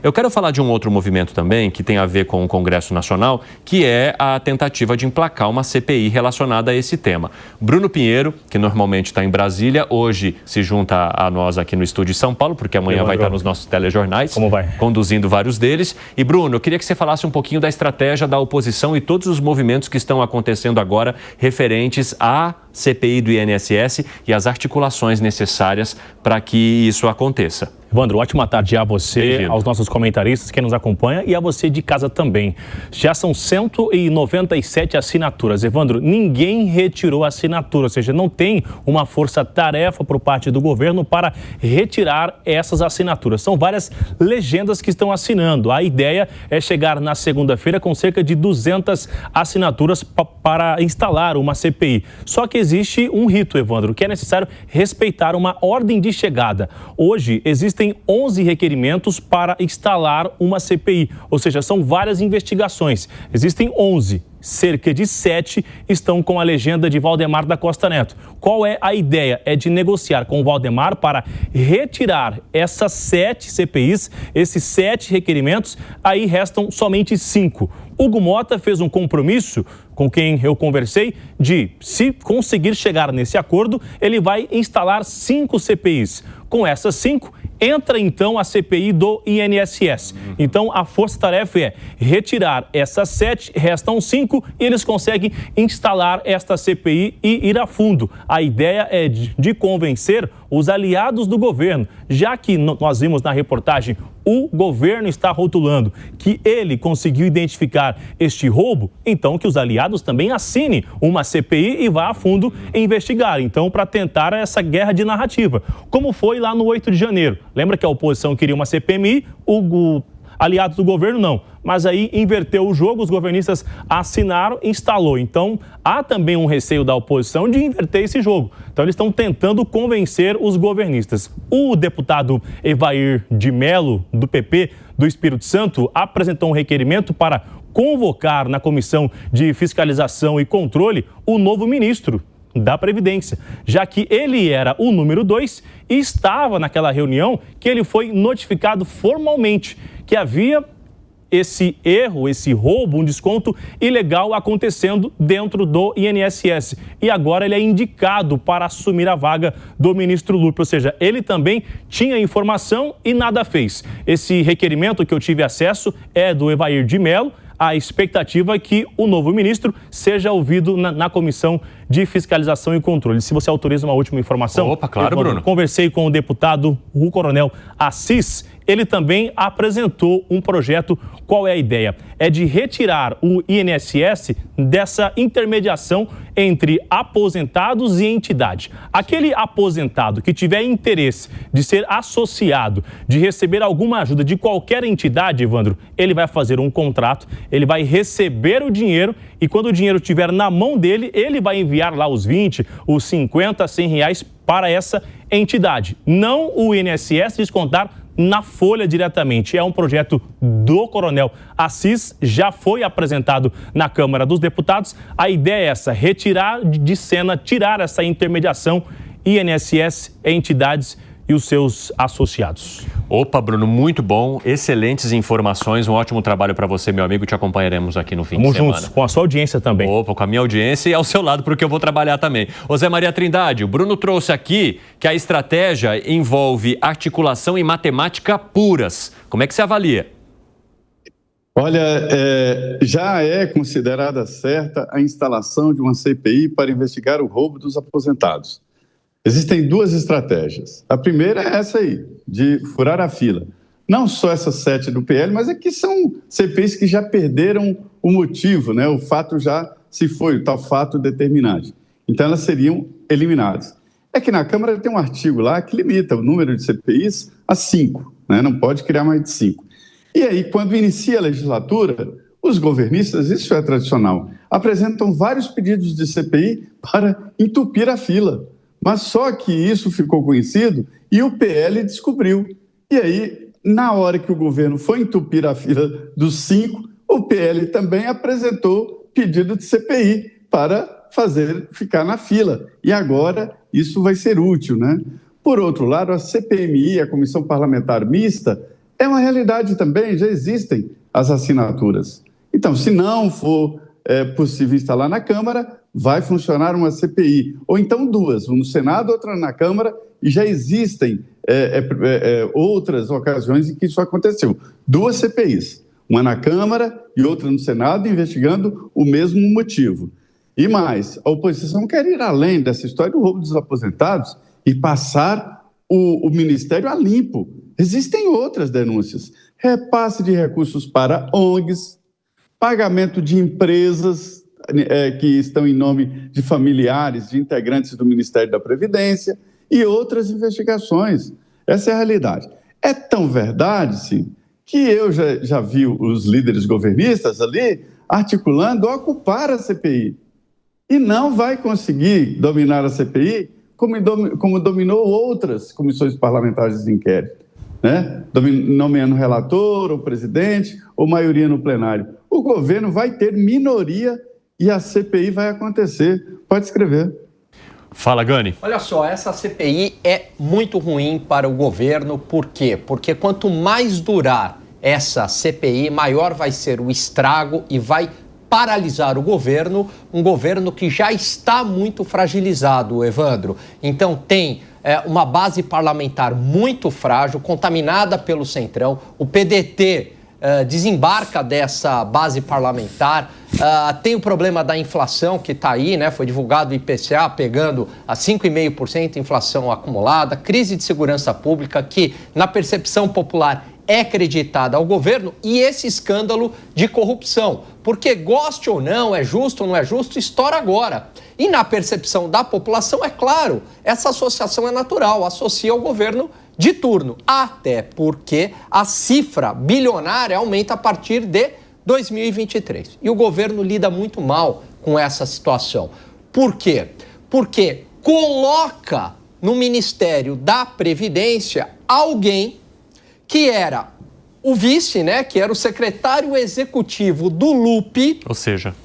Eu quero falar de um outro movimento também, que tem a ver com o Congresso Nacional, que é a tentativa de emplacar uma CPI relacionada a esse tema. Bruno Pinheiro, que normalmente está em Brasília, hoje se junta a nós aqui no estúdio de São Paulo, porque amanhã vai estar nos nossos telejornais, conduzindo vários deles. E Bruno, eu queria que você falasse um pouquinho da estratégia da oposição e todos os movimentos que estão acontecendo agora referentes à CPI do INSS e as articulações necessárias para que isso aconteça. Evandro, ótima tarde a você, aos nossos comentaristas que nos acompanham e a você de casa também. Já são 197 assinaturas. Evandro, ninguém retirou a assinatura, ou seja, não tem uma força-tarefa por parte do governo para retirar essas assinaturas. São várias legendas que estão assinando. A ideia é chegar na segunda-feira com cerca de 200 assinaturas para instalar uma CPI. Só que existe um rito, Evandro, que é necessário respeitar uma ordem de chegada. Hoje, existem 11 requerimentos para instalar uma CPI, ou seja, são várias investigações. Existem 11. Cerca de 7 estão com a legenda de Valdemar da Costa Neto. Qual é a ideia? É de negociar com o Valdemar para retirar essas 7 CPIs, esses 7 requerimentos, aí restam somente 5. Hugo Mota fez um compromisso com quem eu conversei de, se conseguir chegar nesse acordo, ele vai instalar 5 CPIs. Com essas 5, entra então a CPI do INSS. Então a força-tarefa é retirar essas 7, restam 5 e eles conseguem instalar esta CPI e ir a fundo. A ideia é de convencer os aliados do governo, já que nós vimos na reportagem o governo está rotulando que ele conseguiu identificar este roubo, então que os aliados também assinem uma CPI e vá a fundo investigar. Então, para tentar essa guerra de narrativa, como foi lá no 8 de janeiro. Lembra que a oposição queria uma CPMI, aliados do governo não. Mas aí inverteu o jogo, os governistas assinaram, instalou. Então, há também um receio da oposição de inverter esse jogo. Então, eles estão tentando convencer os governistas. O deputado Evair de Mello, do PP do Espírito Santo, apresentou um requerimento para convocar na Comissão de Fiscalização e Controle o novo ministro da Previdência, já que ele era o número 2 e estava naquela reunião que ele foi notificado formalmente que havia esse erro, esse roubo, um desconto ilegal acontecendo dentro do INSS. E agora ele é indicado para assumir a vaga do ministro Lupe, ou seja, ele também tinha informação e nada fez. Esse requerimento que eu tive acesso é do Evair de Mello. A expectativa é que o novo ministro seja ouvido na Comissão de Fiscalização e Controle. Se você autoriza uma última informação... Opa, claro, Bruno. Conversei com o deputado, o coronel Assis. Ele também apresentou um projeto. Qual é a ideia? É de retirar o INSS dessa intermediação entre aposentados e entidade. Aquele aposentado que tiver interesse de ser associado, de receber alguma ajuda de qualquer entidade, Evandro, ele vai fazer um contrato, ele vai receber o dinheiro e quando o dinheiro estiver na mão dele, ele vai enviar lá os 20, os 50, 100 reais para essa entidade. Não o INSS descontar na folha diretamente. É um projeto do coronel Assis, já foi apresentado na Câmara dos Deputados. A ideia é essa, retirar de cena, tirar essa intermediação INSS, entidades e os seus associados. Opa, Bruno, muito bom, excelentes informações, um ótimo trabalho para você, meu amigo, te acompanharemos aqui no fim de semana. Vamos juntos, com a sua audiência também. Opa, com a minha audiência e ao seu lado, porque eu vou trabalhar também. Ô Zé Maria Trindade, o Bruno trouxe aqui que a estratégia envolve articulação e matemática puras. Como é que você avalia? Olha, já é considerada certa a instalação de uma CPI para investigar o roubo dos aposentados. Existem 2 estratégias. A primeira é essa aí, de furar a fila. Não só essas 7 do PL, mas é que são CPIs que já perderam o motivo, né? O fato já se foi, o tal fato determinante. Então, elas seriam eliminadas. É que na Câmara tem um artigo lá que limita o número de CPIs a 5, né? Não pode criar mais de 5. E aí, quando inicia a legislatura, os governistas, isso é tradicional, apresentam vários pedidos de CPI para entupir a fila. Mas só que isso ficou conhecido e o PL descobriu. E aí, na hora que o governo foi entupir a fila dos 5, o PL também apresentou pedido de CPI para ficar na fila. E agora isso vai ser útil, né? Por outro lado, a CPMI, a Comissão Parlamentar Mista, É uma realidade também, já existem as assinaturas. Então, se não for possível instalar na Câmara, vai funcionar uma CPI, ou então duas, uma no Senado, outra na Câmara, e já existem outras ocasiões em que isso aconteceu. Duas CPIs, uma na Câmara e outra no Senado, investigando o mesmo motivo. E mais, a oposição quer ir além dessa história do roubo dos aposentados e passar o Ministério a limpo. Existem outras denúncias, repasse de recursos para ONGs, pagamento de empresas que estão em nome de familiares, de integrantes do Ministério da Previdência e outras investigações. Essa é a realidade. É tão verdade, sim, que eu já vi os líderes governistas ali articulando ocupar a CPI. E não vai conseguir dominar a CPI como dominou outras comissões parlamentares de inquérito, né? Nomeando relator, ou presidente, ou maioria no plenário. O governo vai ter minoria e a CPI vai acontecer. Pode escrever. Fala, Gani. Olha só, essa CPI é muito ruim para o governo. Por quê? Porque quanto mais durar essa CPI, maior vai ser o estrago e vai paralisar o governo, um governo que já está muito fragilizado, Evandro. Então tem uma base parlamentar muito frágil, contaminada pelo Centrão. O PDT desembarca dessa base parlamentar. Tem o problema da inflação que está aí, né? Foi divulgado o IPCA pegando a 5,5% inflação acumulada, crise de segurança pública que, na percepção popular, é acreditada ao governo, e esse escândalo de corrupção. Porque, goste ou não, é justo ou não é justo, estoura agora. E na percepção da população, é claro, essa associação é natural, associa ao governo de turno. Até porque a cifra bilionária aumenta a partir de 2023. E o governo lida muito mal com essa situação. Por quê? Porque coloca no Ministério da Previdência alguém que era o vice, né, que era o secretário executivo do Lupe. Ou seja,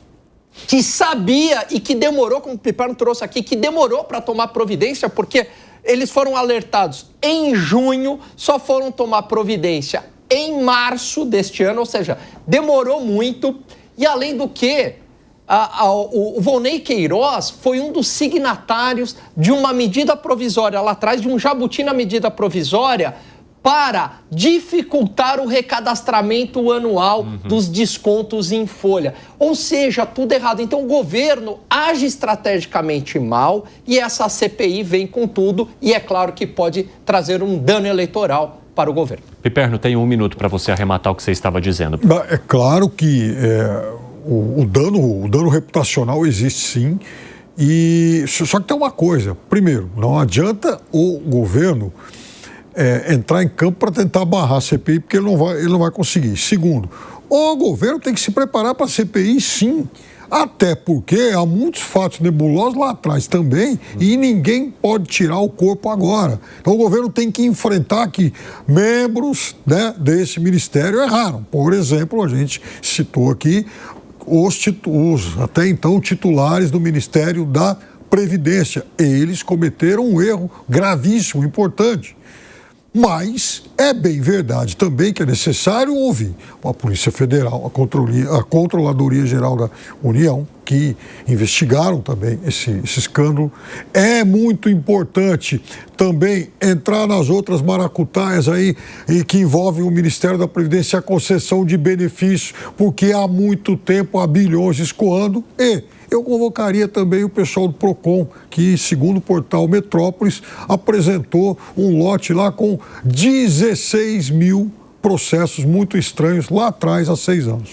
que sabia e que demorou, como o Piperno trouxe aqui, que demorou para tomar providência, porque eles foram alertados em junho, só foram tomar providência em março deste ano, ou seja, demorou muito. E além do que, o Volney Queiroz foi um dos signatários de uma medida provisória lá atrás, de um jabuti na medida provisória, para dificultar o recadastramento anual dos descontos em folha. Ou seja, tudo errado. Então o governo age estrategicamente mal e essa CPI vem com tudo e é claro que pode trazer um dano eleitoral para o governo. Piperno, tem 1 minuto para você arrematar o que você estava dizendo. É claro que o dano reputacional existe sim. Só que tem uma coisa. Primeiro, não adianta o governo entrar em campo para tentar barrar a CPI, porque ele não vai conseguir. Segundo, o governo tem que se preparar para a CPI, sim. Até porque há muitos fatos nebulosos lá atrás também e ninguém pode tirar o corpo agora. Então o governo tem que enfrentar que membros, né, desse ministério erraram. Por exemplo, a gente citou aqui os até então titulares do Ministério da Previdência. Eles cometeram um erro gravíssimo, importante. Mas é bem verdade também que é necessário ouvir a Polícia Federal, a Controladoria Geral da União, que investigaram também esse escândalo. É muito importante também entrar nas outras maracutaias aí que envolvem o Ministério da Previdência, a concessão de benefícios, porque há muito tempo há bilhões escoando. E eu convocaria também o pessoal do PROCON, que, segundo o portal Metrópolis, apresentou um lote lá com 16 mil processos muito estranhos lá atrás, há 6 anos.